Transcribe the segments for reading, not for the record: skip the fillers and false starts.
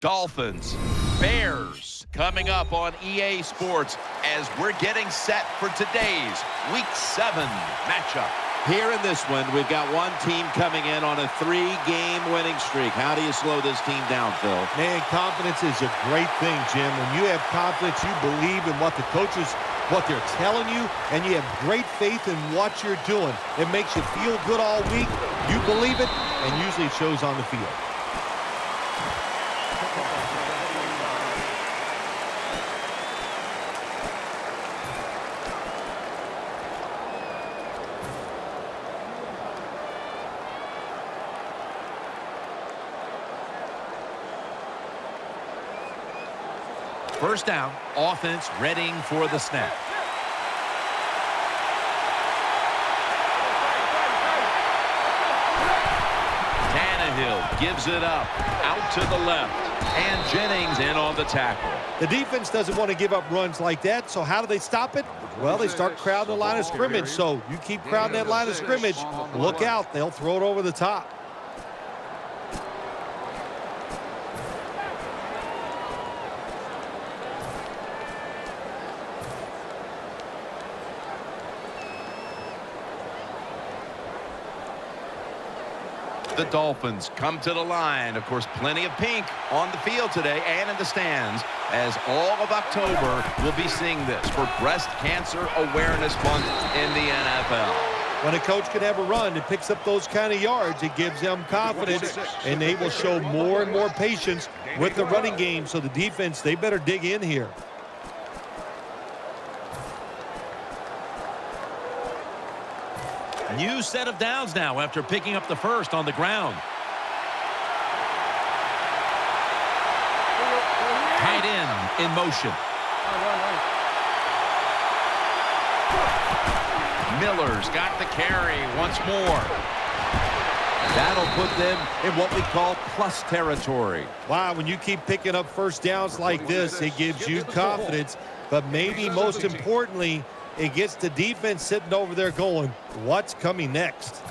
Dolphins, Bears, coming up on EA Sports as we're getting set for today's Week 7 matchup. Here in this one, we've got one team coming in on a 3-game winning streak. How do you slow this team down, Phil? Man, confidence is a great thing, Jim. When you have confidence, you believe in what the coaches, what they're telling you, and you have great faith in what you're doing. It makes you feel good all week. You believe it, and usually it shows on the field. First down, offense readying for the snap. Tannehill gives it up, out to the left, and Jennings in on the tackle. The defense doesn't want to give up runs like that, so how do they stop it? Well, they start crowding the line of scrimmage, so you keep crowding that line of scrimmage, look out, they'll throw it over the top. The Dolphins come to the line. Of course, plenty of pink on the field today and in the stands, as all of October we'll be seeing this for Breast Cancer Awareness Month in the NFL. When a coach can have a run that picks up those kind of yards, it gives them confidence, and they will show more and more patience with the running game. So the defense, they better dig in here. New set of downs now after picking up the first on the ground. Tight end in motion. Miller's got the carry once more. That'll put them in what we call plus territory. Wow, when you keep picking up first downs like this, it gives you confidence, but maybe most importantly, it gets the defense sitting over there going, what's coming next?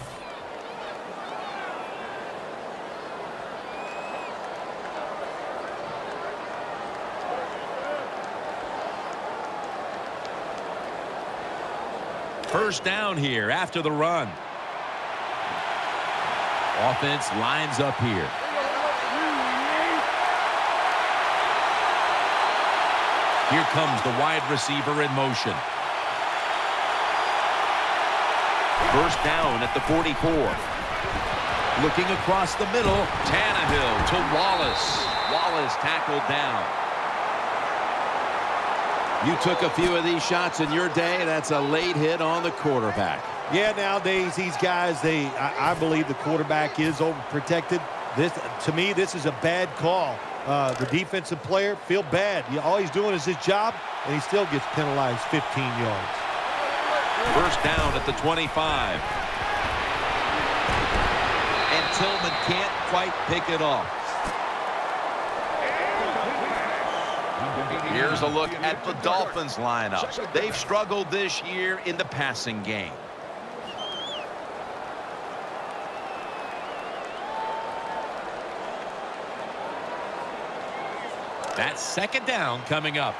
First down here after the run. Offense lines up here. Here comes the wide receiver in motion. First down at the 44. Looking across the middle, Tannehill to Wallace. Wallace tackled down. You took a few of these shots in your day. That's a late hit on the quarterback. Yeah, nowadays these guys, I believe the quarterback is overprotected. To me, this is a bad call. The defensive player feel bad. All he's doing is his job, and he still gets penalized 15 yards. First down at the 25. And Tillman can't quite pick it off. Here's a look at the Dolphins lineup. They've struggled this year in the passing game. That's second down coming up.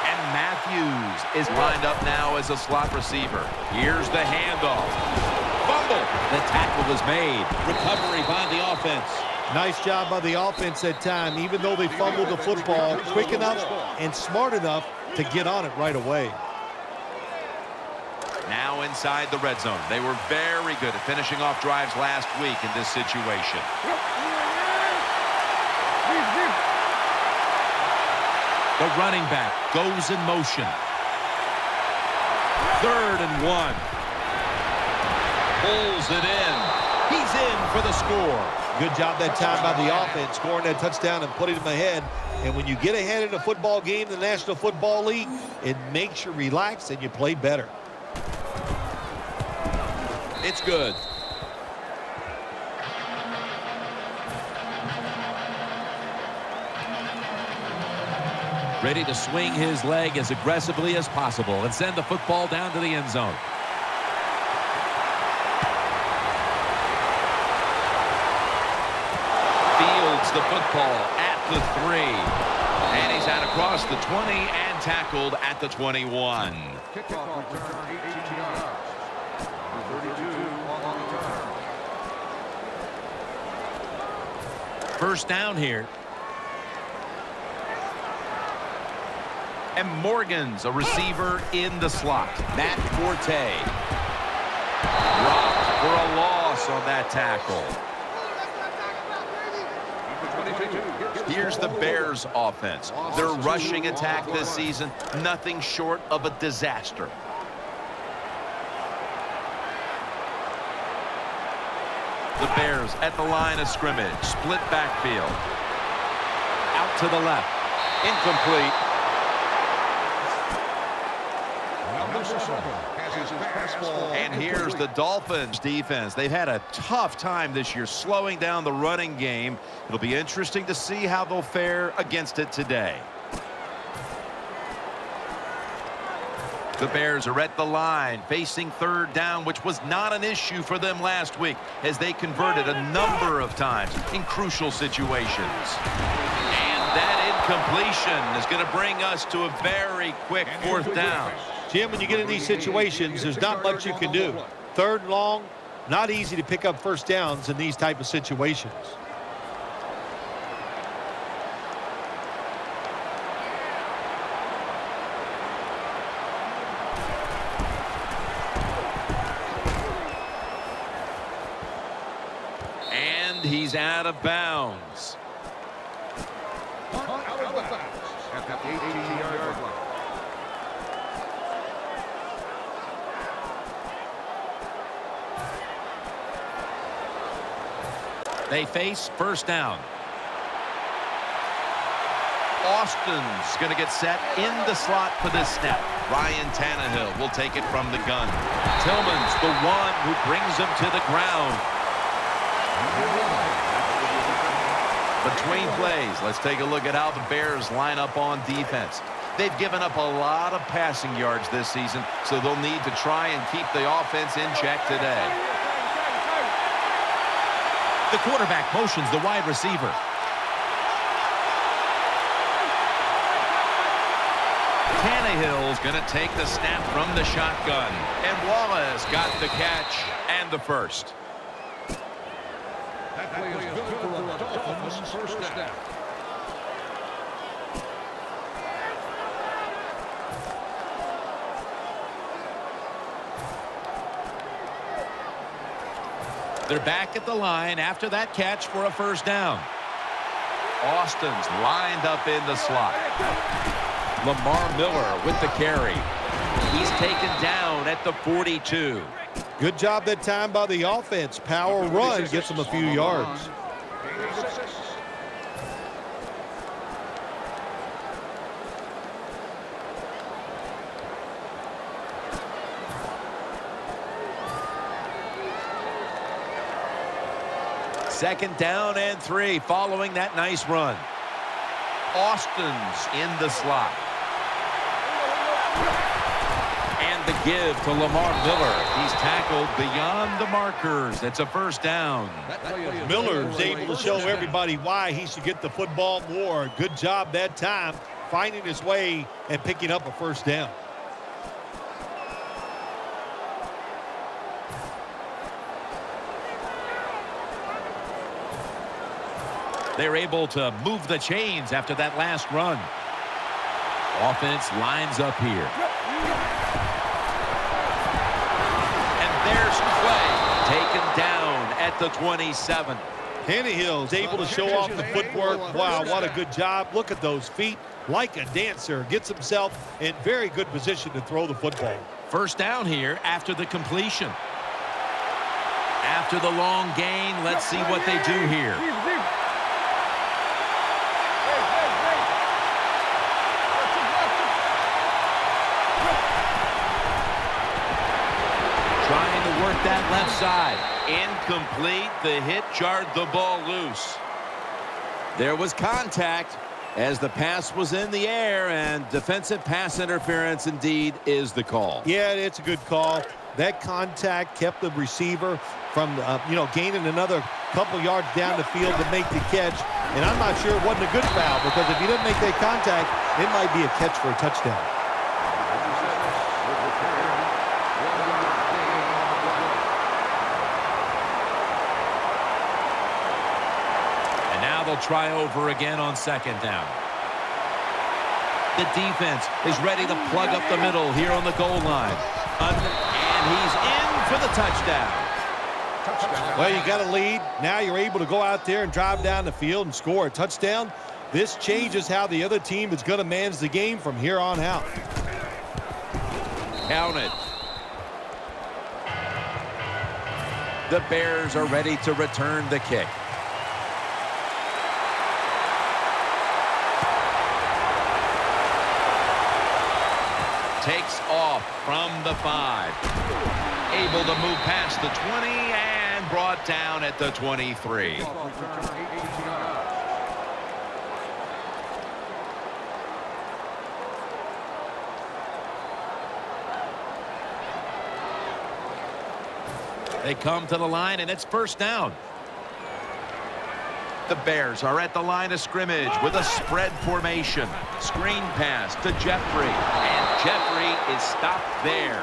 And Matthews is lined up now as a slot receiver. Here's the handoff. Fumble. The tackle is made. Recovery by the offense. Nice job by the offense that time, even though they fumbled the football, quick enough and smart enough to get on it right away. Now inside the red zone. They were very good at finishing off drives last week in this situation. The running back goes in motion. 3rd and 1. Pulls it in. He's in for the score. Good job that time by the offense, scoring that touchdown and putting them ahead. And when you get ahead in a football game, the National Football League, it makes you relax and you play better. It's good. Ready to swing his leg as aggressively as possible and send the football down to the end zone. Field gets the football at the 3. And he's out across the 20 and tackled at the 21. Kickoff return 18 yards. 32 on the return. First down here. And Morgan's a receiver in the slot. Matt Forte. Rocked for a loss on that tackle. Here's the Bears offense. Their rushing attack this season, nothing short of a disaster. The Bears at the line of scrimmage. Split backfield. Out to the left. Incomplete. And here's the Dolphins defense. They've had a tough time this year slowing down the running game. It'll be interesting to see how they'll fare against it today. The Bears are at the line facing third down, which was not an issue for them last week as they converted a number of times in crucial situations. And that incompletion is going to bring us to a very quick fourth down. Jim, when you get in these situations, there's not much you can do. Third and long, not easy to pick up first downs in these type of situations. And he's out of bounds. Out of bounds at the 18-yard line. They face first down. Austin's going to get set in the slot for this snap. Ryan Tannehill will take it from the gun. Tillman's the one who brings him to the ground. Between plays, let's take a look at how the Bears line up on defense. They've given up a lot of passing yards this season, so they'll need to try and keep the offense in check today. The quarterback motions the wide receiver. Tannehill's going to take the snap from the shotgun. And Wallace got the catch and the first. That play is good for a Dolphins first down. They're back at the line after that catch for a first down. Austin's lined up in the slot. Lamar Miller with the carry. He's taken down at the 42. Good job that time by the offense. Power run gets them a few yards. Second down and 3 following that nice run. Austin's in the slot. And the give to Lamar Miller. He's tackled beyond the markers. It's a first down. Miller's able to show everybody why he should get the football more. Good job that time, finding his way and picking up a first down. They're able to move the chains after that last run. Offense lines up here. And there's Clay taken down at the 27. Tannehill's able to show off the footwork. Wow, what a good job. Look at those feet. Like a dancer. Gets himself in very good position to throw the football. First down here after the completion. After the long gain, let's see what they do here. Trying to work that left side. Incomplete. The hit jarred the ball loose. There was contact as the pass was in the air, and defensive pass interference indeed is the call. Yeah, it's a good call. That contact kept the receiver from, gaining another couple yards down the field to make the catch. And I'm not sure it wasn't a good foul, because if he doesn't make that contact, it might be a catch for a touchdown. And now they'll try over again on second down. The defense is ready to plug up the middle here on the goal line. And he's in for the touchdown. Well, you got a lead. Now you're able to go out there and drive down the field and score a touchdown. This changes how the other team is going to manage the game from here on out. Counted. The Bears are ready to return the kick. Takes off from the 5. Able to move past the 20 and brought down at the 23. They come to the line, and it's first down. The Bears are at the line of scrimmage with a spread formation. Screen pass to Jeffrey, and Jeffrey is stopped there.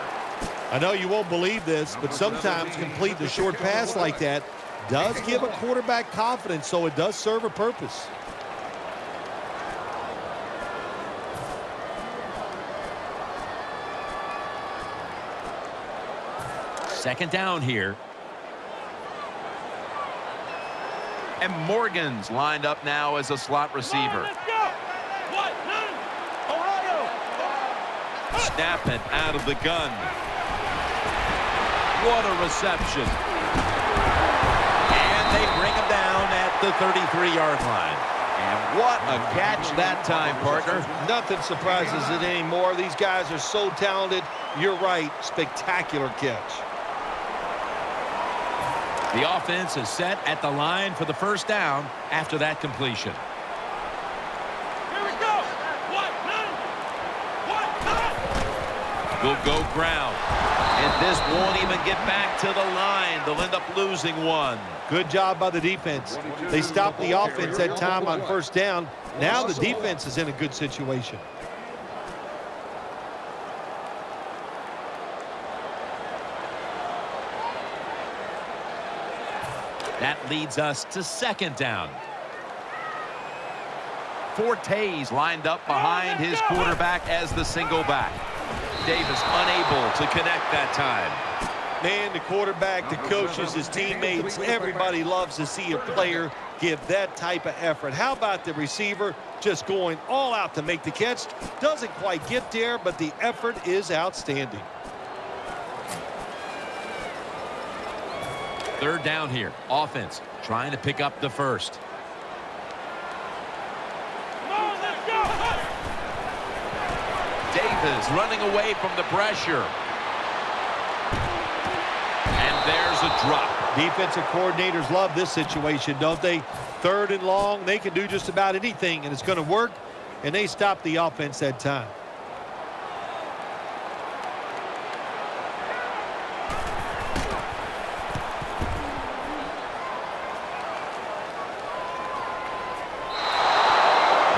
I know you won't believe this, but sometimes completing a short pass like that does give a quarterback confidence, so it does serve a purpose. Second down here. And Morgan's lined up now as a slot receiver. Snap it out of the gun. What a reception. And they bring him down at the 33-yard line. And what a catch that time, partner. Nothing surprises it anymore. These guys are so talented. You're right. Spectacular catch. The offense is set at the line for the first down after that completion. Will go ground. And this won't even get back to the line. They'll end up losing one. Good job by the defense. They stopped the offense that time on first down. Now the defense is in a good situation. That leads us to second down. Forte's lined up behind his quarterback as the single back. Davis unable to connect that time. Man, the quarterback, the coaches, his teammates, everybody loves to see a player give that type of effort. How about the receiver just going all out to make the catch? Doesn't quite get there, but the effort is outstanding. Third down here. Offense trying to pick up the first. Davis running away from the pressure. And there's a drop. Defensive coordinators love this situation, don't they? Third and long, they can do just about anything, and it's going to work, and they stop the offense that time.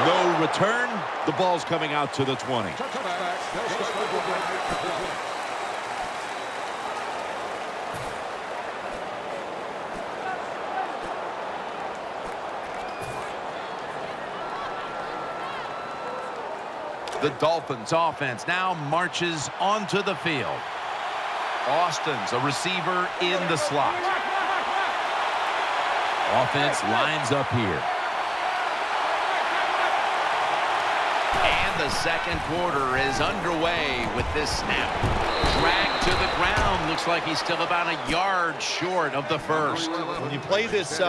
No return. The ball's coming out to the 20. The Dolphins offense now marches onto the field. Austin's a receiver in the slot. Offense lines up here. And the second quarter is underway with this snap. Dragged to the ground. Looks like he's still about a yard short of the first. When you play this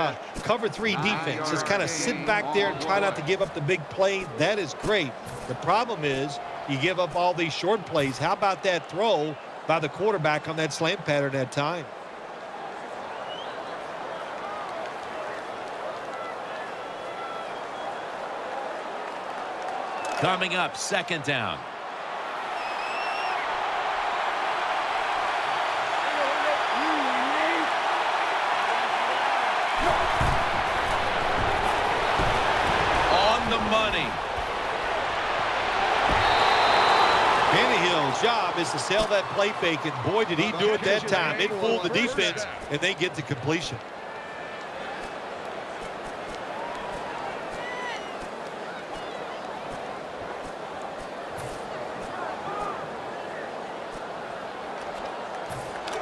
cover 3 defense, just kind of sit back there and try not to give up the big play. That is great. The problem is you give up all these short plays. How about that throw by the quarterback on that slant pattern that time? Coming up, second down. job is to sell that play fake, and boy, did he do it that time. It fooled the defense, and they get the completion.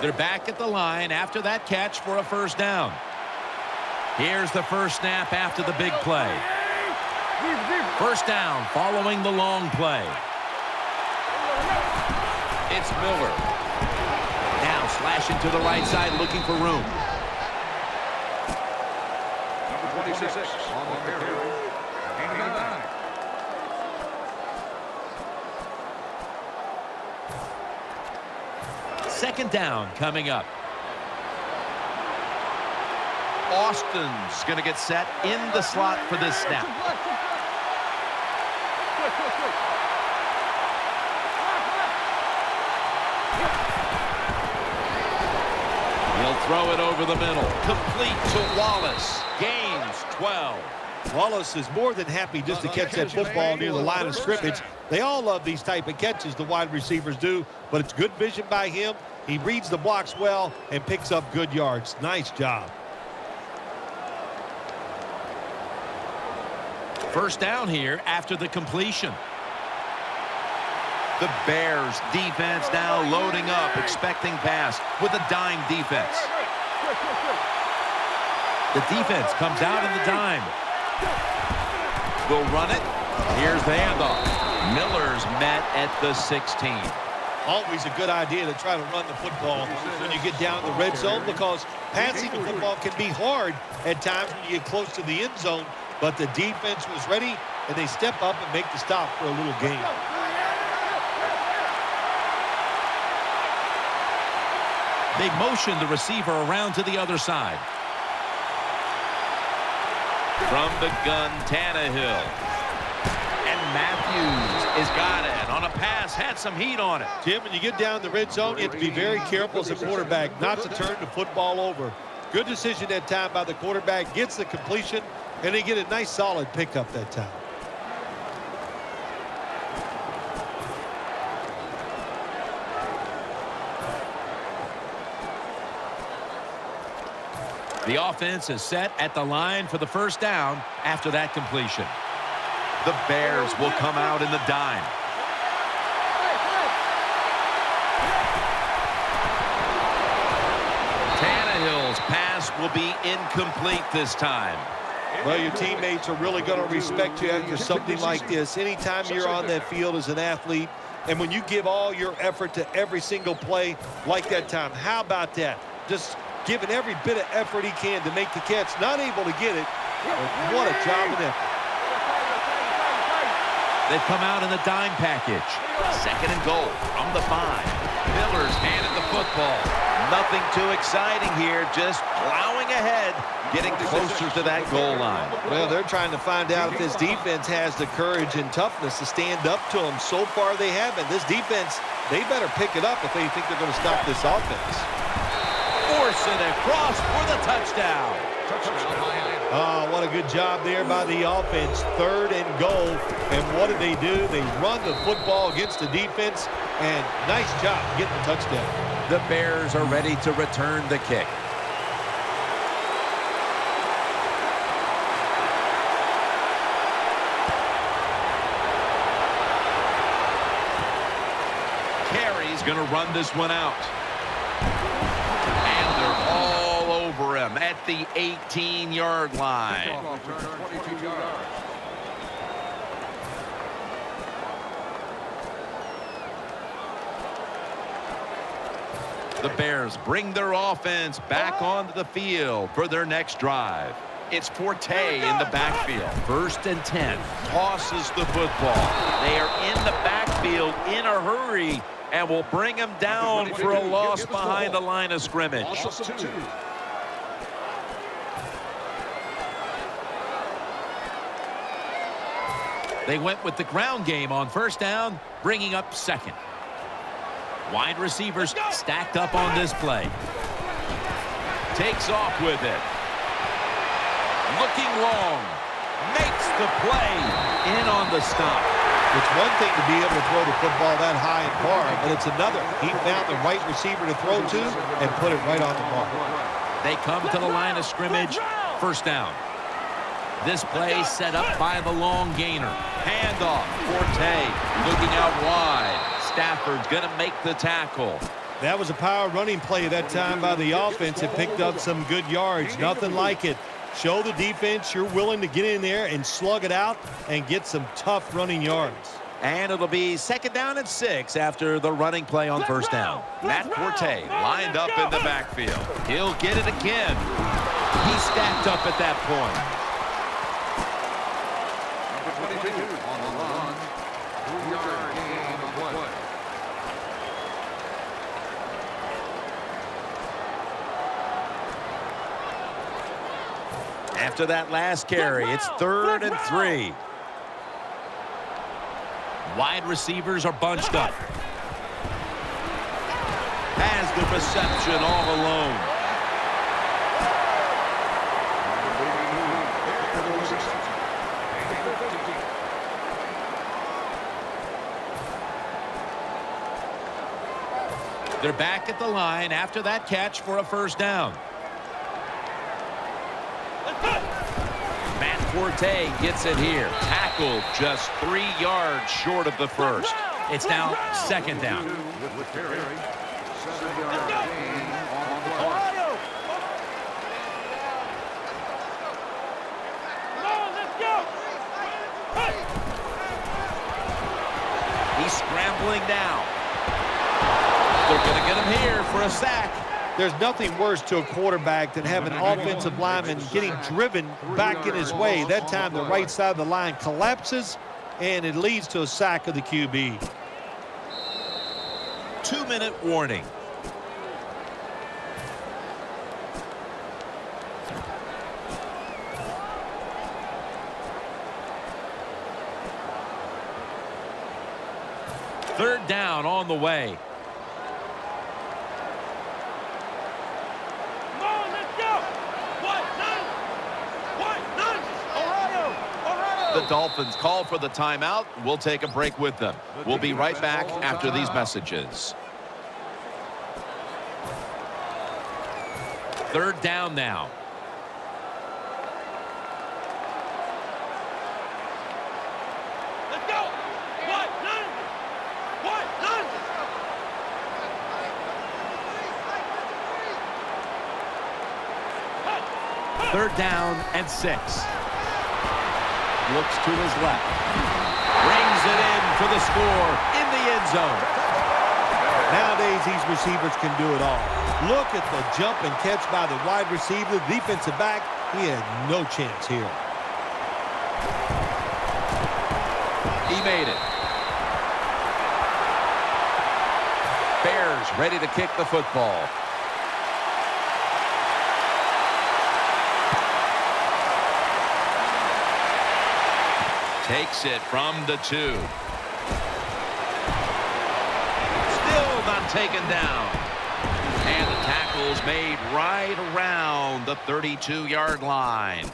They're back at the line after that catch for a first down. Here's the first snap after the big play. First down following the long play. It's Miller. Now slashing to the right side looking for room. Number 26 on the carry. 89. Second down coming up. Austin's going to get set in the slot for this snap. He'll throw it over the middle. Complete to Wallace. Gains 12. Wallace is more than happy just to catch that football near the line of scrimmage. They all love these type of catches, the wide receivers do, but it's good vision by him. He reads the blocks well and picks up good yards. Nice job. First down here after the completion. The Bears defense now loading up, expecting pass with a dime defense. The defense comes out in the dime. Will run it. Here's the handoff. Miller's met at the 16. Always a good idea to try to run the football when you get down the red zone, because passing the football can be hard at times when you get close to the end zone. But the defense was ready, and they step up and make the stop for a little gain. They motion the receiver around to the other side. From the gun, Tannehill. And Matthews has got it on a pass, had some heat on it. Jim, when you get down the red zone, you have to be very careful as a quarterback not to turn the football over. Good decision that time by the quarterback. Gets the completion, and they get a nice solid pickup that time. The offense is set at the line for the first down after that completion. The Bears will come out in the dime. Tannehill's pass will be incomplete this time. Well, your teammates are really going to respect you after something like this. Anytime you're on that field as an athlete, and when you give all your effort to every single play like that time, how about that? Just giving every bit of effort he can to make the catch. Not able to get it. What a job and effort. They've come out in the dime package. Second and goal from the 5. Miller's handed the football. Nothing too exciting here, just plowing ahead, getting closer to that goal line. Well, they're trying to find out if this defense has the courage and toughness to stand up to them. So far, they haven't. This defense, they better pick it up if they think they're going to stop this offense. Force it across for the touchdown. Oh, what a good job there by the offense. Third and goal. And what did they do? They run the football against the defense, and nice job getting the touchdown. The Bears are ready to return the kick. Carey's going to run this one out. And they're all over him at the 18-yard line. 22 yards. The Bears bring their offense back onto the field for their next drive. It's Forte in the backfield. First and 10. Tosses the football. They are in the backfield in a hurry and will bring him down for a loss behind the line of scrimmage. They went with the ground game on first down, bringing up second. Wide receivers stacked up on this play. Takes off with it. Looking long. Makes the play. In on the stop. It's one thing to be able to throw the football that high and far, but it's another. He found the right receiver to throw to and put it right on the mark. They come to the line of scrimmage. First down. This play set up by the long gainer. Handoff. Forte looking out wide. Stafford's going to make the tackle. That was a power running play that time by the offense. It picked up some good yards. Nothing like it. Show the defense you're willing to get in there and slug it out and get some tough running yards. And it'll be second down and 6 after the running play on first down. Matt Forte lined up in the backfield. He'll get it again. He stacked up at that point. Number 22 on the run. 2-yard gain on the play. After that last carry, it's 3rd and 3. Wide receivers are bunched up. Has the reception all alone. They're back at the line after that catch for a first down. Matt Forte gets it here. Tackled just 3 yards short of the first. It's now second down. With carry. 7-yard gain on the play. He's scrambling now. They're going to get him here for a sack. There's nothing worse to a quarterback than having an offensive lineman getting driven back in his way. That time the right side of the line collapses, and it leads to a sack of the QB. 2-minute warning. Third down on the way. The Dolphins call for the timeout. We'll take a break with them. We'll be right back after these messages. Third down now. Let's go. Third down and 6. Looks to his left. Brings it in for the score in the end zone. Nowadays, these receivers can do it all. Look at the jump and catch by the wide receiver. The defensive back, he had no chance here. He made it. Bears ready to kick the football. Takes it from the 2. Still not taken down. And the tackle's made right around the 32-yard line.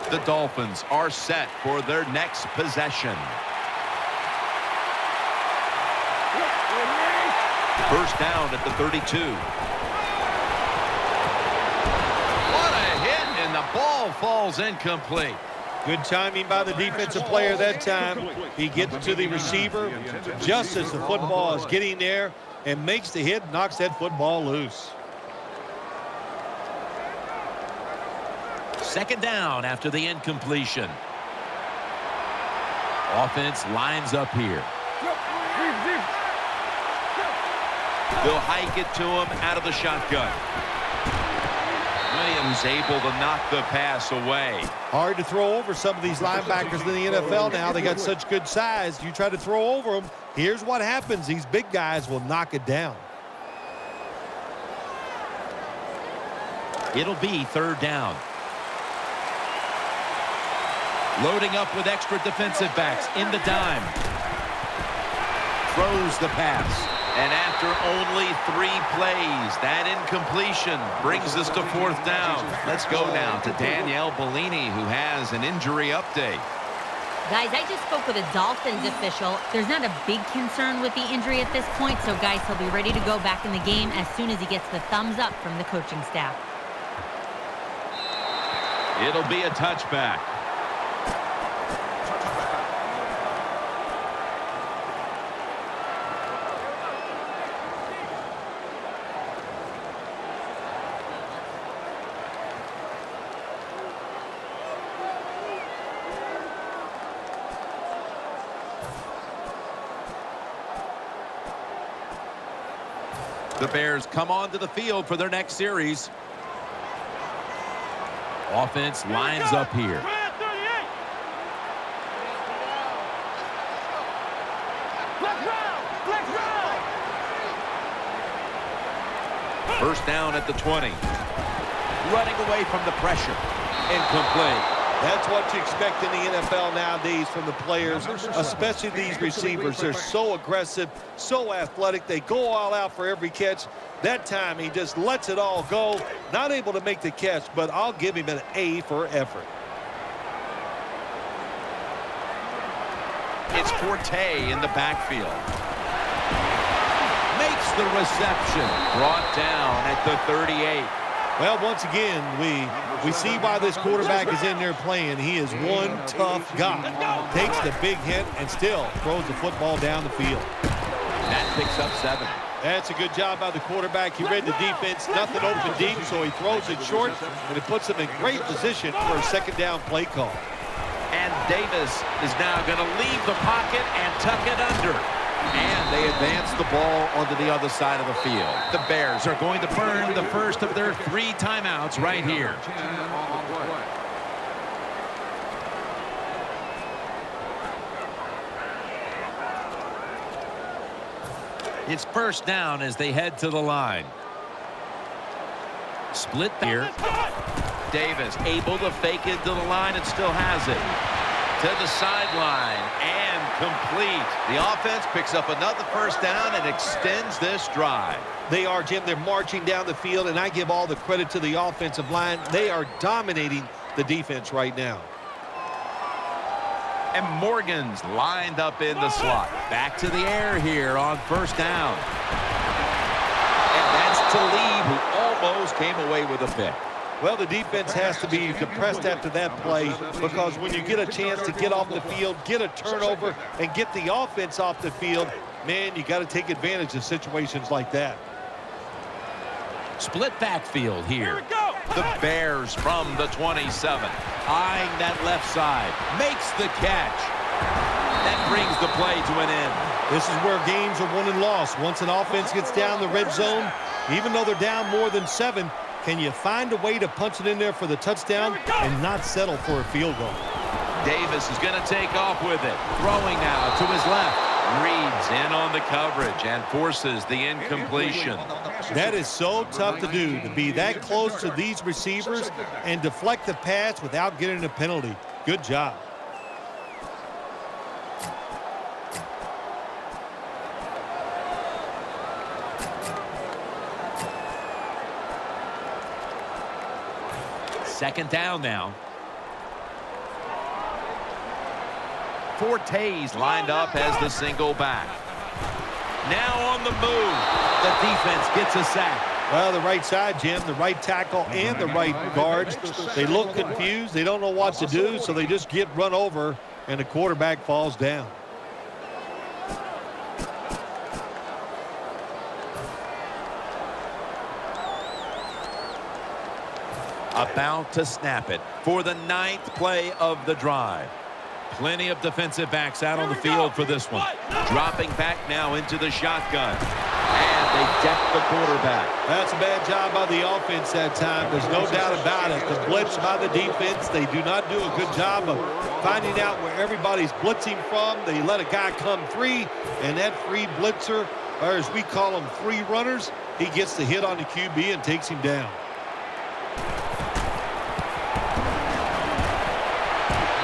The Dolphins are set for their next possession. First down at the 32. What a hit, and the ball falls incomplete. Good timing by the defensive player that time. He gets to the receiver just as the football is getting there and makes the hit, knocks that football loose. Second down after the incompletion. Offense lines up here. They'll hike it to him out of the shotgun. Williams able to knock the pass away. Hard to throw over some of these linebackers in the NFL now. They got such good size. You try to throw over them, here's what happens. These big guys will knock it down. It'll be third down. Loading up with extra defensive backs in the dime. Throws the pass. And after only 3 plays, that incompletion brings us to 4th down. Let's go now to Danielle Bellini, who has an injury update. Guys, I just spoke with a Dolphins official. There's not a big concern with the injury at this point, so guys, he'll be ready to go back in the game as soon as he gets the thumbs up from the coaching staff. It'll be a touchback. The Bears come onto the field for their next series. Offense lines up here. First down at the 20. Running away from the pressure. Incomplete. That's what you expect in the NFL nowadays from the players, especially these receivers. They're so aggressive, so athletic. They go all out for every catch. That time, he just lets it all go. Not able to make the catch, but I'll give him an A for effort. It's Forte in the backfield. Makes the reception. Brought down at the 38. Well, once again, we see why this quarterback is in there playing. He is one tough guy. Takes the big hit and still throws the football down the field. That picks up 7. That's a good job by the quarterback. He read the defense, nothing open deep, so he throws it short, and it puts him in great position for a second down play call. And Davis is now going to leave the pocket and tuck it under. And they advance the ball onto the other side of the field. The Bears are going to burn the first of their 3 timeouts right here. It's first down as they head to the line. Split here. Davis able to fake into the line and still has it. To the sideline and complete. The offense picks up another first down and extends this drive. They are, Jim. They're marching down the field, and I give all the credit to the offensive line. They are dominating the defense right now. And Morgan's lined up in the slot. Back to the air here on first down. And that's Talib, who almost came away with a pick. Well, the defense has to be depressed after that play, because when you get a chance to get off the field, get a turnover, and get the offense off the field, man, you got to take advantage of situations like that. Split backfield here. The Bears from the 27. Eyeing that left side. Makes the catch. That brings the play to an end. This is where games are won and lost. Once an offense gets down the red zone, even though they're down more than 7, can you find a way to punch it in there for the touchdown and not settle for a field goal? Davis is going to take off with it. Throwing now to his left. Reads in on the coverage and forces the incompletion. That is so tough to do, to be that close to these receivers and deflect the pass without getting a penalty. Good job. Second down now. Forte's lined up as the single back. Now on the move. The defense gets a sack. Well, the right side, Jim, the right tackle and the right guards, they look confused. They don't know what to do, so they just get run over, and the quarterback falls down. About to snap it for the 9th play of the drive. Plenty of defensive backs out on the field for this one. Dropping back now into the shotgun. And they deck the quarterback. That's a bad job by the offense that time. There's no doubt about it. The blitz by the defense, they do not do a good job of finding out where everybody's blitzing from. They let a guy come free, and that free blitzer, or as we call them, free runners, he gets the hit on the QB and takes him down.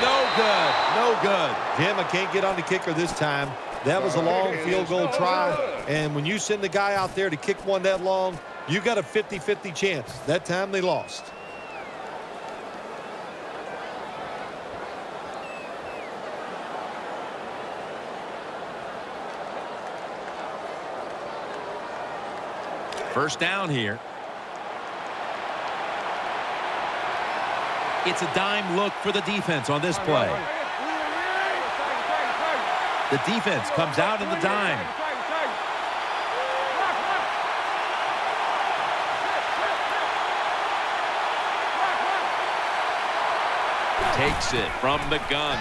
No good. No good. Jim, I can't get on the kicker this time. That was a long field goal try, and when you send the guy out there to kick one that long, you got a 50-50 chance. That time they lost. First down here. It's a dime look for the defense on this play. The defense comes out in the dime. Takes it from the gun.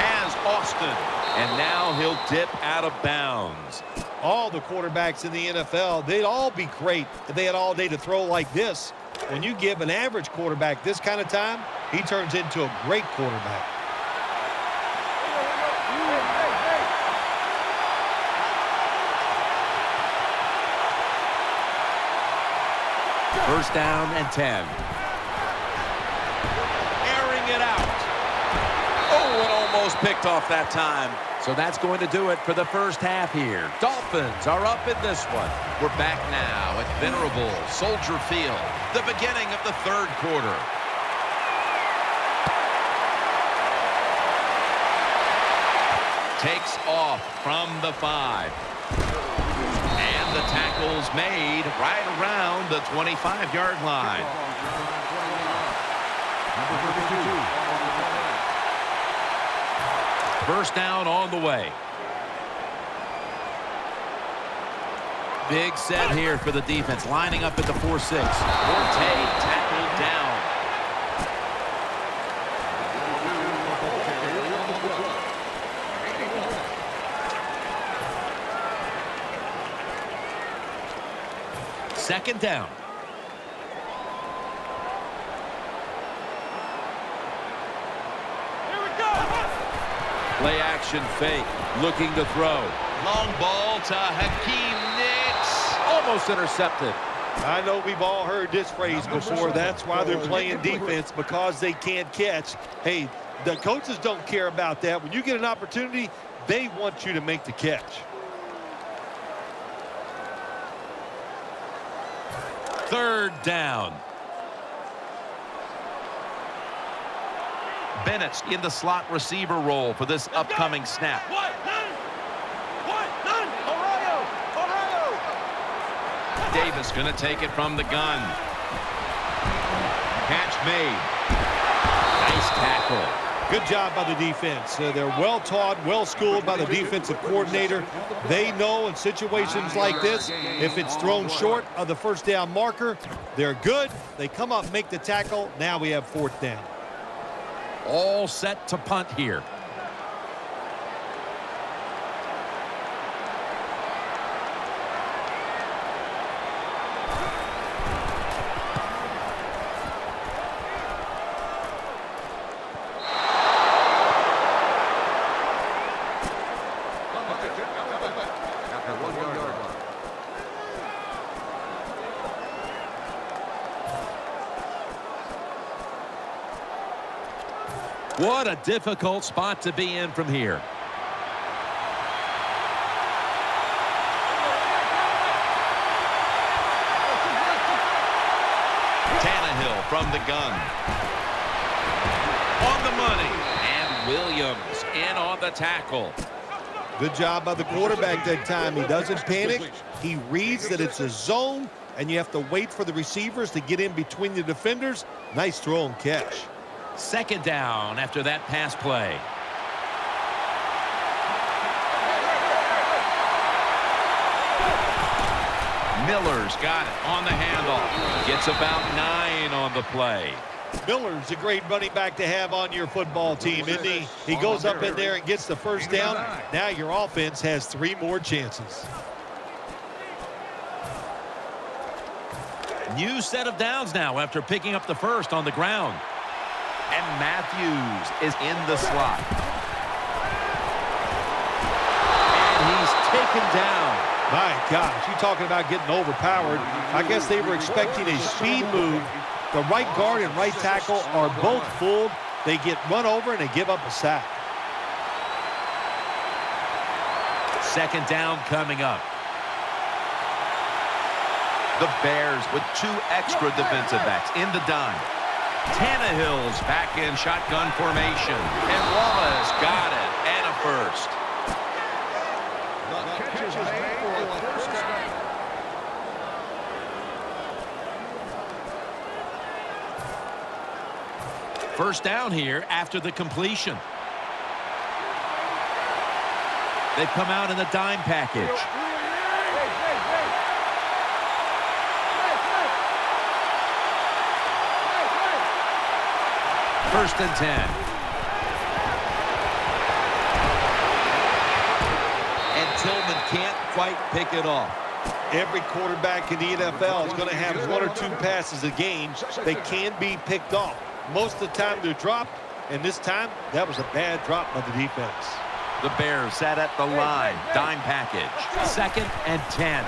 Has Austin. And now he'll dip out of bounds. All the quarterbacks in the NFL, they'd all be great if they had all day to throw like this. When you give an average quarterback this kind of time, he turns into a great quarterback. First down and 10. Airing it out. Oh, it almost picked off that time. So that's going to do it for the first half here. Dolphins are up in this one. We're back now at venerable Soldier Field, the beginning of the third quarter. Takes off from the 5. And the tackle's made right around the 25-yard line. First down on the way. Big set here for the defense, lining up at the 4-6. Forte tackled down. Second down. Play action fake, looking to throw. Long ball to Hakeem Nicks. Almost intercepted. I know we've all heard this phrase before. That's why they're playing defense, because they can't catch. Hey, the coaches don't care about that. When you get an opportunity, they want you to make the catch. Third down. Bennett's in the slot receiver role for this upcoming snap. Davis going to take it from the gun. Catch made. Nice tackle. Good job by the defense. They're well-taught, well-schooled by the defensive coordinator. They know in situations like this, if it's thrown short of the first down marker, they're good. They come up, make the tackle. Now we have fourth down. All set to punt here. What a difficult spot to be in from here. Tannehill from the gun. On the money. And Williams in on the tackle. Good job by the quarterback that time. He doesn't panic. He reads that it's a zone, and you have to wait for the receivers to get in between the defenders. Nice throw and catch. Second down after that pass play. Miller's got it on the handoff. Gets about 9 on the play. Miller's a great running back to have on your football team, isn't he? He goes up in there and gets the first down. Now your offense has 3 more chances. New set of downs now after picking up the first on the ground. And Matthews is in the slot. And he's taken down. My gosh, you talking about getting overpowered. I guess they were expecting a speed move. The right guard and right tackle are both fooled. They get run over and they give up a sack. Second down coming up. The Bears with 2 extra defensive backs in the dime. Tannehill's back in shotgun formation. And Wallace got it. And a first. The catch is made for a first down. First down here after the completion. They've come out in the dime package. First and 10. And Tillman can't quite pick it off. Every quarterback in the NFL is going to have 1 or 2 passes a game that can be picked off. Most of the time they're dropped, and this time that was a bad drop by the defense. The Bears sat at the line. Dime package. Second and 10.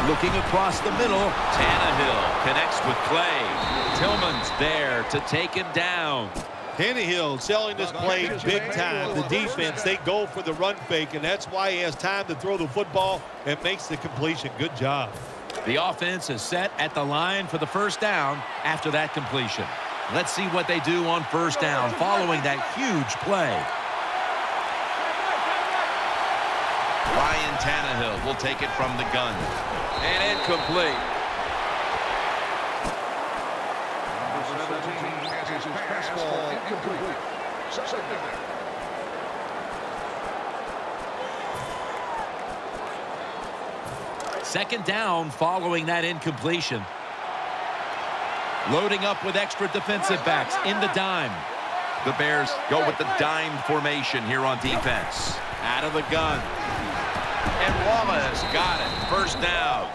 Looking across the middle. Tannehill connects with Clay. Tillman's there to take him down. Tannehill selling this play big time. The defense, they go for the run fake, and that's why he has time to throw the football and makes the completion. Good job. The offense is set at the line for the first down after that completion. Let's see what they do on first down following that huge play. Ryan Tannehill will take it from the gun. And incomplete. Number 17 has his pass ball incomplete. Second down. Second down following that incompletion. Loading up with extra defensive backs in the dime. The Bears go with the dime formation here on defense. Out of the gun. And Wallace got it. First down.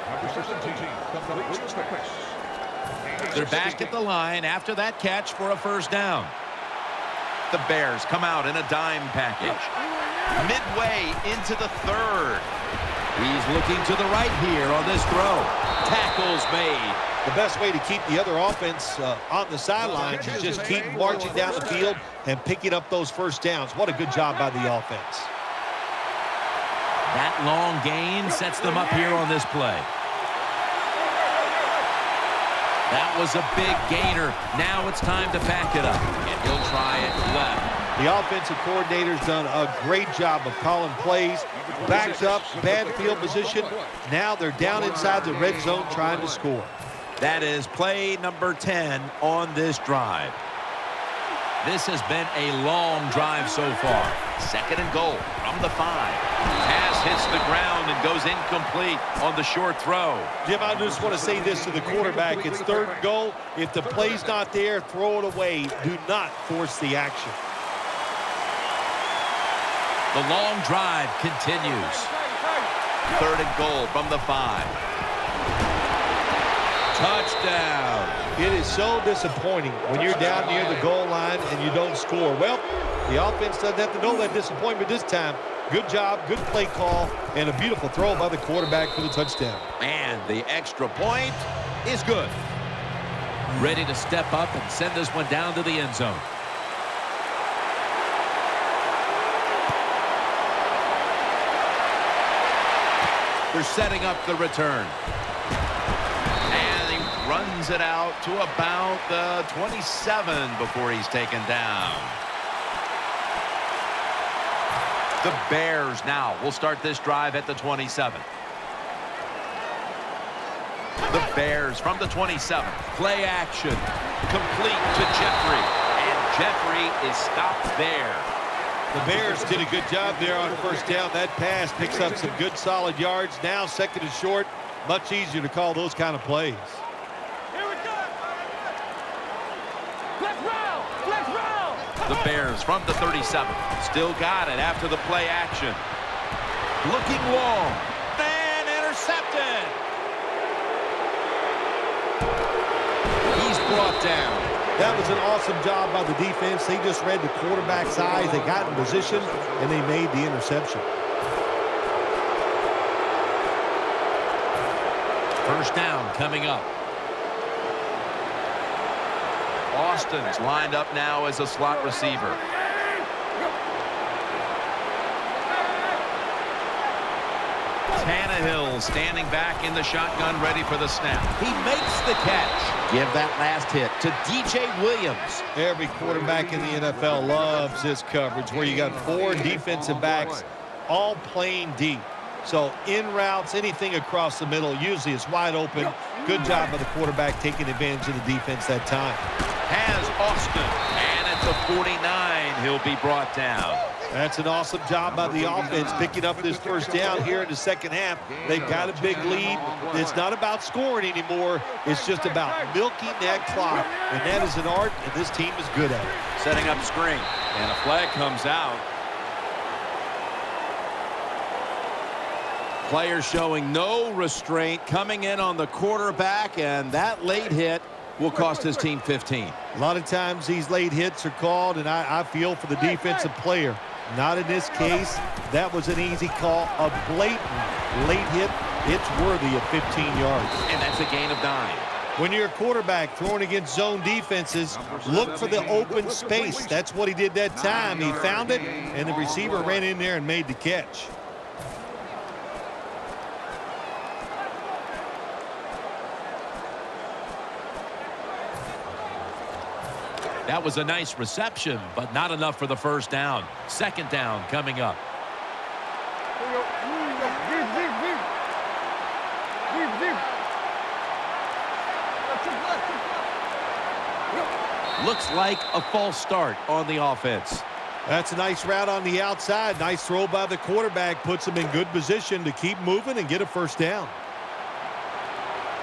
Number 17 completes the pass. They're back at the line after that catch for a first down. The Bears come out in a dime package. Midway into the third. He's looking to the right here on this throw. Tackles made. The best way to keep the other offense on the sidelines is just keep marching down the field and picking up those first downs. What a good job by the offense. That long gain sets them up here on this play. That was a big gainer. Now it's time to back it up. And he'll try it left. The offensive coordinator's done a great job of calling plays. Backed up, bad field position. Now they're down inside the red zone trying to score. That is play number 10 on this drive. This has been a long drive so far. Second and goal from the 5. Pass hits the ground and goes incomplete on the short throw. Jim, I just want to say this to the quarterback. It's third and goal. If the play's not there, throw it away. Do not force the action. The long drive continues. Third and goal from the 5. Touchdown. It is so disappointing when you're down near the goal line and you don't score. Well, the offense doesn't have to know that disappointment this time. Good job, good play call, and a beautiful throw by the quarterback for the touchdown. And the extra point is good. Ready to step up and send this one down to the end zone. They're setting up the return. And he runs it out to about the 27 before he's taken down. The Bears now will start this drive at the 27. The Bears from the 27. Play action. Complete to Jeffrey. And Jeffrey is stopped there. The Bears did a good job there on first down. That pass picks up some good solid yards. Now second and short. Much easier to call those kind of plays. Here we go. Let's roll. Let's roll. The Bears from the 37. Still got it after the play action. Looking long. And intercepted. He's brought down. That was an awesome job by the defense. They just read the quarterback's eyes. They got in position, and they made the interception. First down coming up. Austin's lined up now as a slot receiver. Tannehill standing back in the shotgun, ready for the snap. He makes the catch. Give that last hit to DJ Williams. Every quarterback in the NFL loves this coverage where you got 4 defensive backs all playing deep. So in routes, anything across the middle usually is wide open. Good job by the quarterback taking advantage of the defense that time. Has Austin, and it's a 49. He'll be brought down. That's an awesome job by the offense picking up this first down here in the second half. They've got a big lead. It's not about scoring anymore. It's just about milking that clock, and that is an art, and this team is good at it. Setting up screen, and a flag comes out. Player showing no restraint coming in on the quarterback, and that late hit will cost his team 15. A lot of times these late hits are called, and I feel for the defensive player. Not in this case. That was an easy call. A blatant late hit. It's worthy of 15 yards. And that's a gain of 9. When you're a quarterback throwing against zone defenses, look for the open space. That's what he did that time. He found it, and the receiver ran in there and made the catch. That was a nice reception, but not enough for the first down. Second down coming up. Looks like a false start on the offense. That's a nice route on the outside. Nice throw by the quarterback. Puts him in good position to keep moving and get a first down.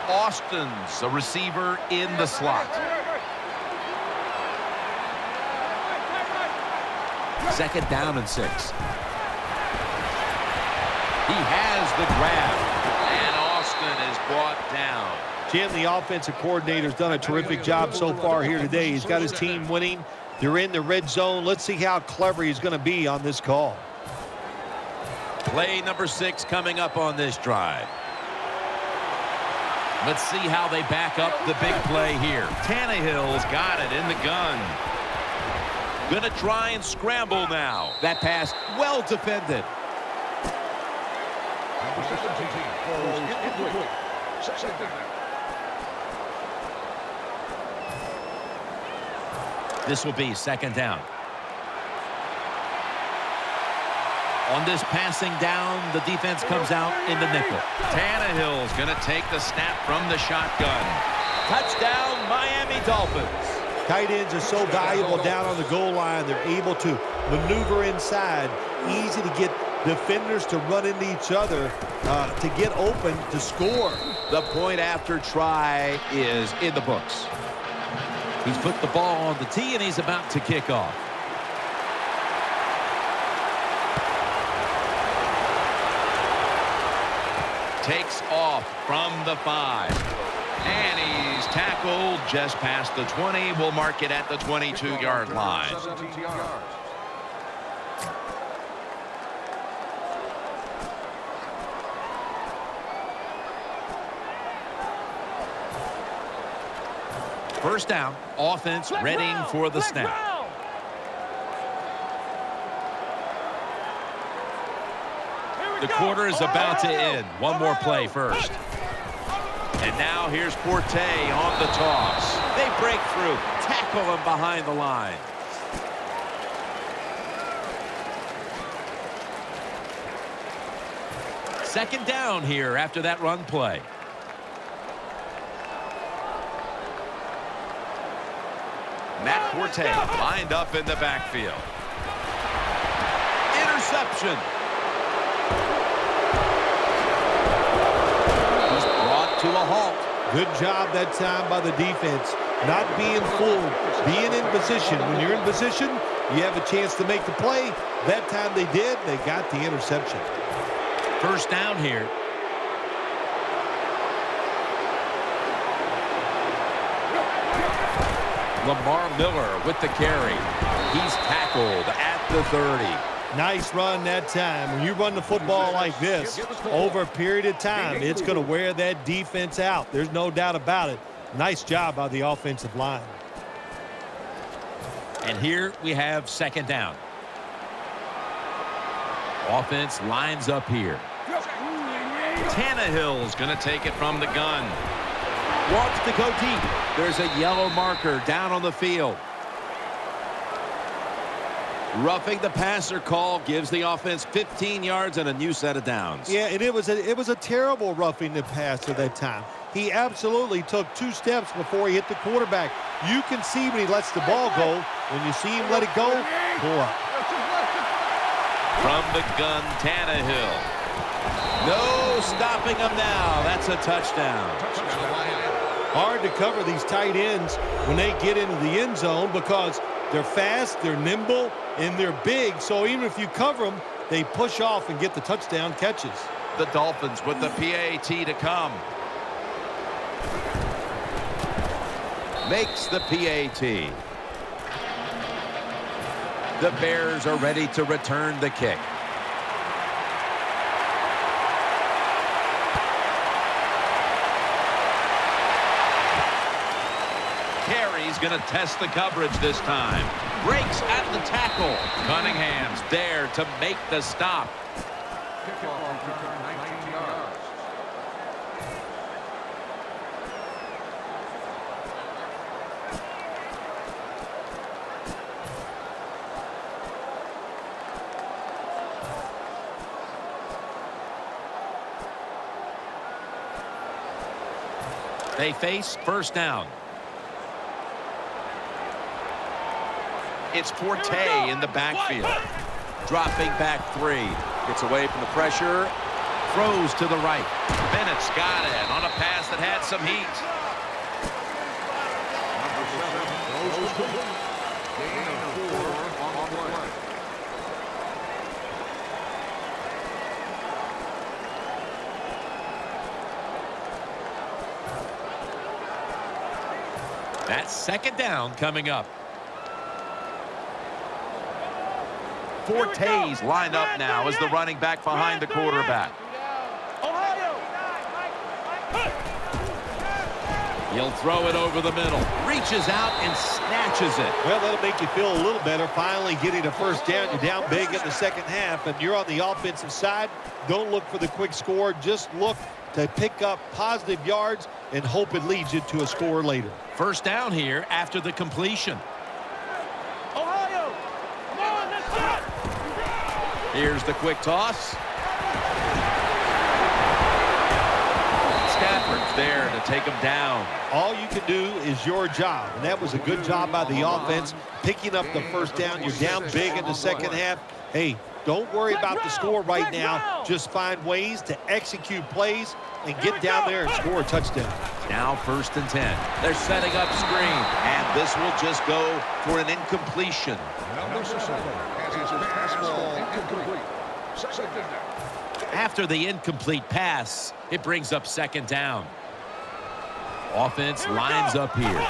Austin's a receiver in the slot. Second down and 6. He has the grab, and Austin is brought down. Jim, the offensive coordinator's done a terrific job so far here today. He's got his team winning. They're in the red zone. Let's see how clever he's going to be on this call. Play number 6 coming up on this drive. Let's see how they back up the big play here. Tannehill's got it in the gun. Gonna try and scramble now. That pass well defended. This will be second down. On this passing down, the defense comes out in the nickel. Tannehill's going to take the snap from the shotgun. Touchdown, Miami Dolphins. Tight ends are so valuable down on the goal line. They're able to maneuver inside. Easy to get defenders to run into each other to get open to score. The point after try is in the books. He's put the ball on the tee, and he's about to kick off. Takes off from the 5. And he's tackled just past the 20. We'll mark it at the 22-yard line. First down, offense ready for the snap. The quarter is about to end. One more play first. And now here's Forte on the toss. They break through, tackle him behind the line. Second down here after that run play. Matt Forte lined up in the backfield. Interception. He's brought to a halt. Good job that time by the defense. Not being fooled, being in position. When you're in position, you have a chance to make the play. That time they did. They got the interception. First down here. Lamar Miller with the carry. He's tackled at the 30. Nice run that time. When you run the football like this over a period of time, it's going to wear that defense out. There's no doubt about it. Nice job by the offensive line. And here we have second down. Offense lines up here. Tannehill's going to take it from the gun. Wants to go deep. There's a yellow marker down on the field. Roughing the passer call gives the offense 15 yards and a new set of downs. Yeah, and it was a terrible roughing the passer that time. He absolutely took 2 steps before he hit the quarterback. You can see when he lets the ball go. When you see him let it go, pull up. From the gun, Tannehill. No stopping him now. That's a touchdown. Hard to cover these tight ends when they get into the end zone because they're fast, they're nimble, and they're big. So even if you cover them, they push off and get the touchdown catches. The Dolphins with the PAT to come. Makes the PAT. The Bears are ready to return the kick. Carey's going to test the coverage this time. Breaks out of the tackle. Cunningham's there to make the stop. Kickoff return 19 yards. They face first down. It's Forte in the backfield. Dropping back 3. Gets away from the pressure. Throws to the right. Bennett's got it on a pass that had some heat. Gain of 4 on the play. That's second down coming up. Forte's lined up now as the running back behind the quarterback. He'll throw it over the middle. Reaches out and snatches it. Well, that'll make you feel a little better. Finally getting a first down. You're down big in the second half, and you're on the offensive side. Don't look for the quick score. Just look to pick up positive yards and hope it leads you to a score later. First down here after the completion. Here's the quick toss. Stafford's there to take him down. All you can do is your job, and that was a good job by the offense, picking up the first down. You're down big in the second half. Hey, don't worry about the score right now. Just find ways to execute plays and get down there and score a touchdown. Now first and 10. They're setting up screen. And this will just go for an incompletion. Number 7 has his pass ball incomplete. Second down. After the incomplete pass, it brings up second down. Offense lines up here.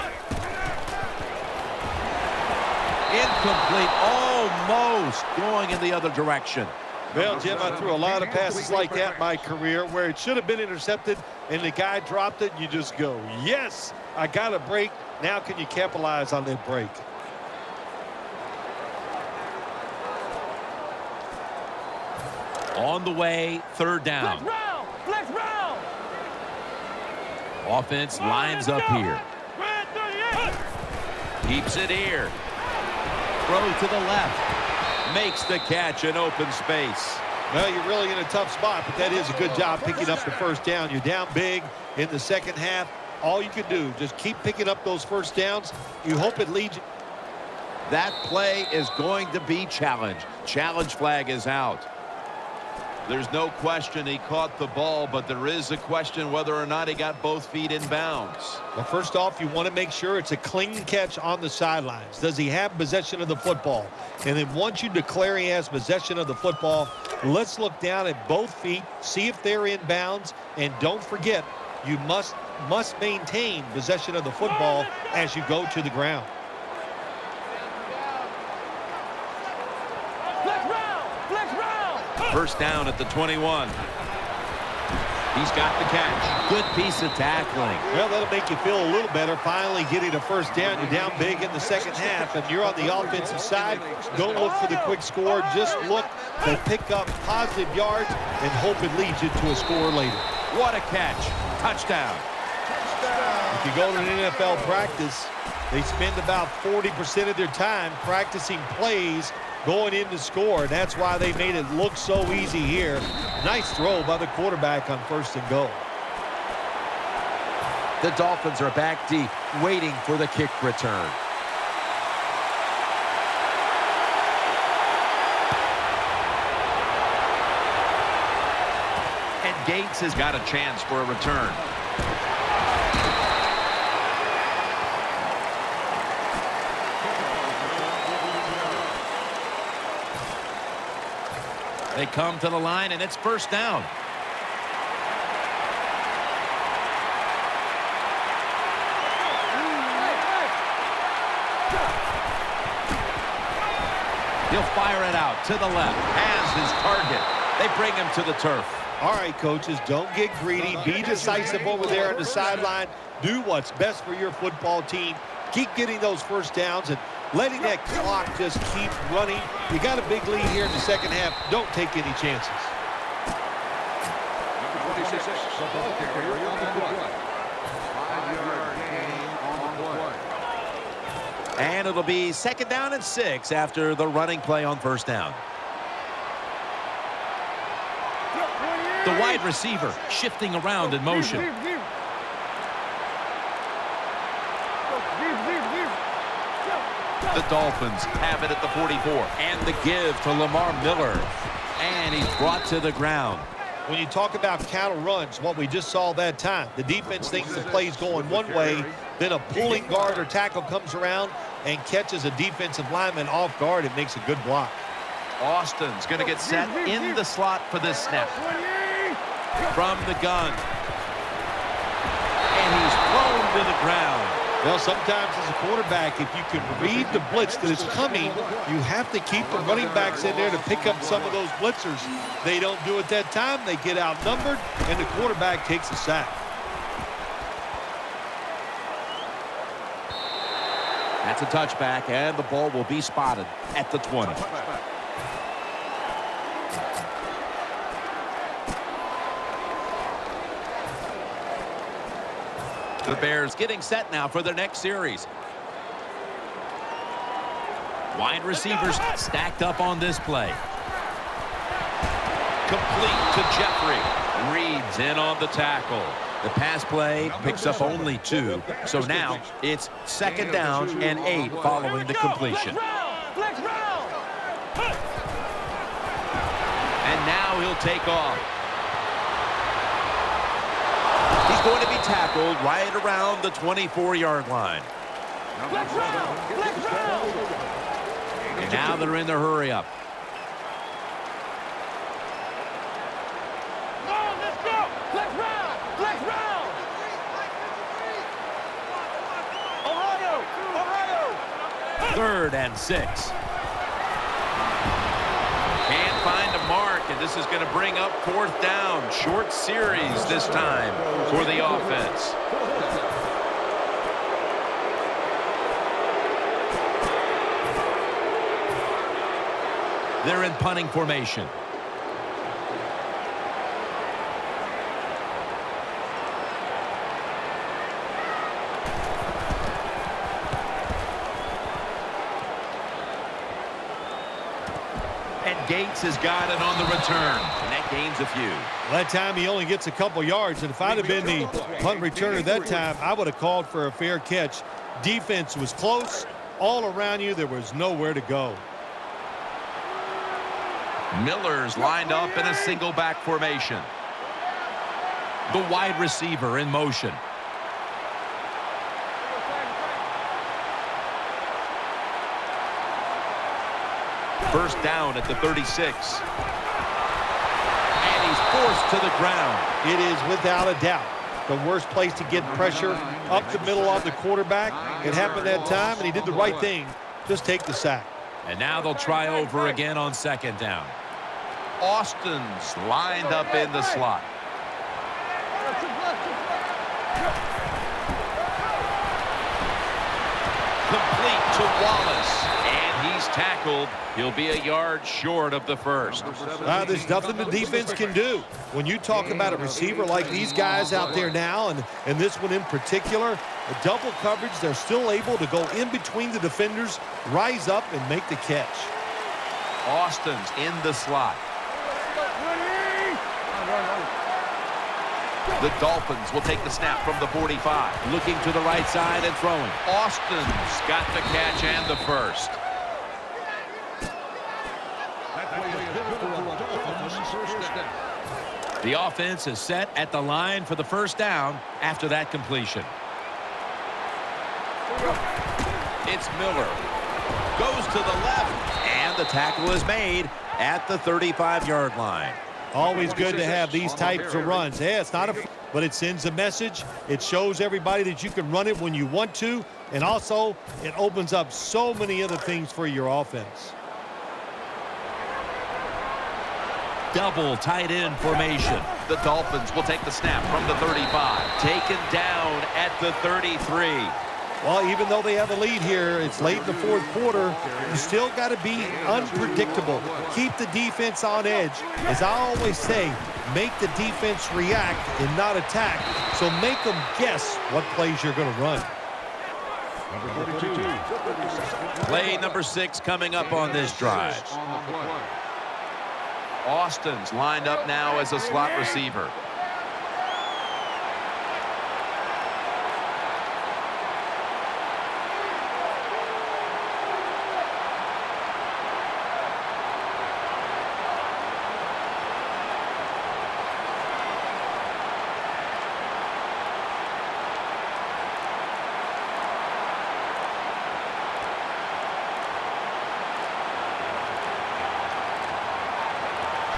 Incomplete, almost going in the other direction. Well, Jim, I threw a lot of passes like that in my career where it should have been intercepted and the guy dropped it. You just go, yes, I got a break. Now can you capitalize on that break? On the way, third down. Flex round. Offense lines up here. Keeps it here. Throw to the left. Makes the catch in open space. Well, you're really in a tough spot, but that is a good job picking up the first down. You're down big in the second half. All you can do, just keep picking up those first downs. You hope it leads you. That play is going to be challenged. Challenge flag is out. There's no question he caught the ball, but there is a question whether or not he got both feet in bounds. Well, first off, you want to make sure it's a clean catch on the sidelines. Does he have possession of the football? And then once you declare he has possession of the football, let's look down at both feet, see if they're in bounds, and don't forget, you must maintain possession of the football as you go to the ground. Flex round. First down at the 21. He's got the catch. Good piece of tackling. Well, that'll make you feel a little better. Finally getting a first down. You're down big in the second half, and you're on the offensive side. Don't look for the quick score. Just look to pick up positive yards and hope it leads you to a score later. What a catch. Touchdown. If you go to an NFL practice, they spend about 40% of their time practicing plays going in to score, and that's why they made it look so easy here. Nice throw by the quarterback on 1st and goal. The Dolphins are back deep, waiting for the kick return. And Gates has got a chance for a return. They come to the line, and it's first down. He'll fire it out to the left. Has his target. They bring him to the turf. All right, coaches, don't get greedy. Be decisive over there on the sideline. Do what's best for your football team. Keep getting those first downs and letting that clock just keep running. You got a big lead here in the second half. Don't take any chances. Number 26, the ball carrier on the play. 5-yard gain on the play. And it'll be 2nd down and 6 after the running play on 1st down. The wide receiver shifting around in motion. The Dolphins have it at the 44. And the give to Lamar Miller. And he's brought to the ground. When you talk about counter runs, what we just saw that time, the defense thinks the play's going one way, then a pulling guard or tackle comes around and catches a defensive lineman off guard. It makes a good block. Austin's going to get set in the slot for this snap. From the gun. And he's thrown to the ground. Well, sometimes as a quarterback, if you can read the blitz that is coming, you have to keep the running backs in there to pick up some of those blitzers. They don't do it that time. They get outnumbered, and the quarterback takes a sack. That's a touchback, and the ball will be spotted at the 20. The Bears getting set now for their next series. Wide receivers stacked up on this play. Complete to Jeffrey. Reed's in on the tackle. The pass play picks up only 2. So now it's 2nd down and 8 following the completion. And now he'll take off. He's going to be tackled right around the 24-yard line. And now they're in the hurry-up. Third and 6. Can't find a mark, and this is going to bring up 4th down. Short series this time for the offense. They're in punting formation. And Gates has got it on the return, and that gains a few. That time he only gets a couple yards, and if I'd have been the punt returner that time, I would have called for a fair catch. Defense was close. All around you, there was nowhere to go. Miller's lined up in a single back formation. The wide receiver in motion. First down at the 36. And he's forced to the ground. It is without a doubt the worst place to get pressure up the middle of the quarterback. It happened that time, and he did the right thing. Just take the sack. And now they'll try over again on 2nd down. Austin's lined up in the slot. Wallace. And he's tackled. He'll be a yard short of the first. There's nothing the defense can do. When you talk about a receiver like these guys out there now, and this one in particular, the double coverage, they're still able to go in between the defenders, rise up, and make the catch. Austin's in the slot. The Dolphins will take the snap from the 45. Looking to the right side and throwing. Austin's got the catch and the first. The offense is set at the line for the first down after that completion. It's Miller. Goes to the left. And the tackle is made at the 35-yard line. Always good to have these types of runs. Yeah, it's not but it sends a message. It shows everybody that you can run it when you want to, and also it opens up so many other things for your offense. Double tight end formation. The Dolphins will take the snap from the 35. Taken down at the 33. Well, even though they have a lead here, it's late in the fourth quarter, you still got to be unpredictable. Keep the defense on edge. As I always say, make the defense react and not attack. So make them guess what plays you're going to run. Play number 6 coming up on this drive. Austin's lined up now as a slot receiver.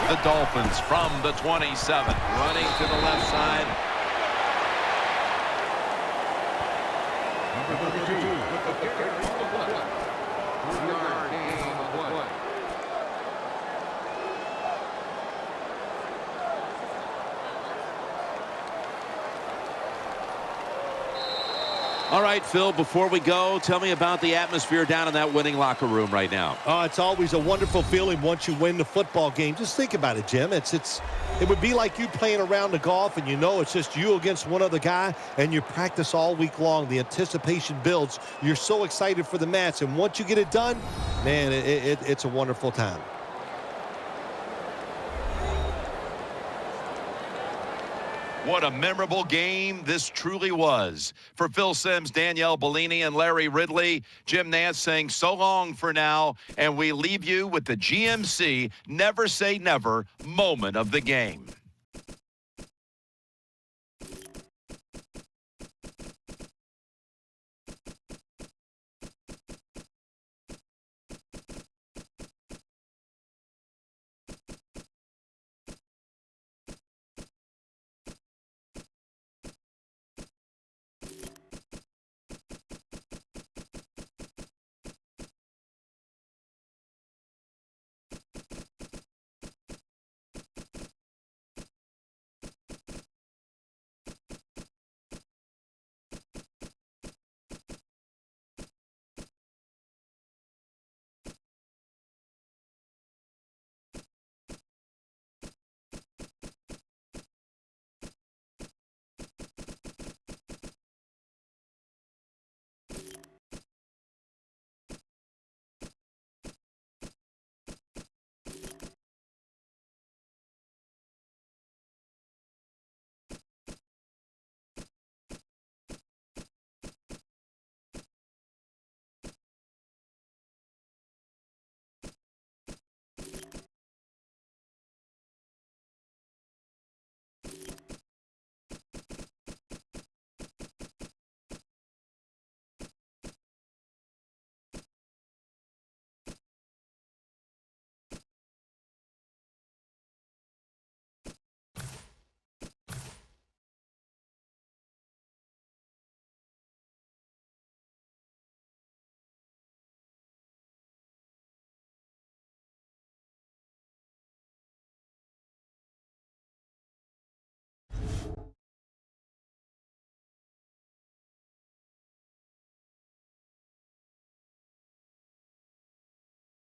The Dolphins from the 27, running to the left side. All right, Phil, before we go, tell me about the atmosphere down in that winning locker room right now. It's always a wonderful feeling once you win the football game. Just think about it, Jim. It would be like you playing around the golf and you know it's just you against one other guy and you practice all week long. The anticipation builds. You're so excited for the match, and once you get it done, man, it's a wonderful time. What a memorable game this truly was. For Phil Simms, Danielle Bellini, and Larry Ridley, Jim Nantz saying so long for now, and we leave you with the GMC Never Say Never moment of the game.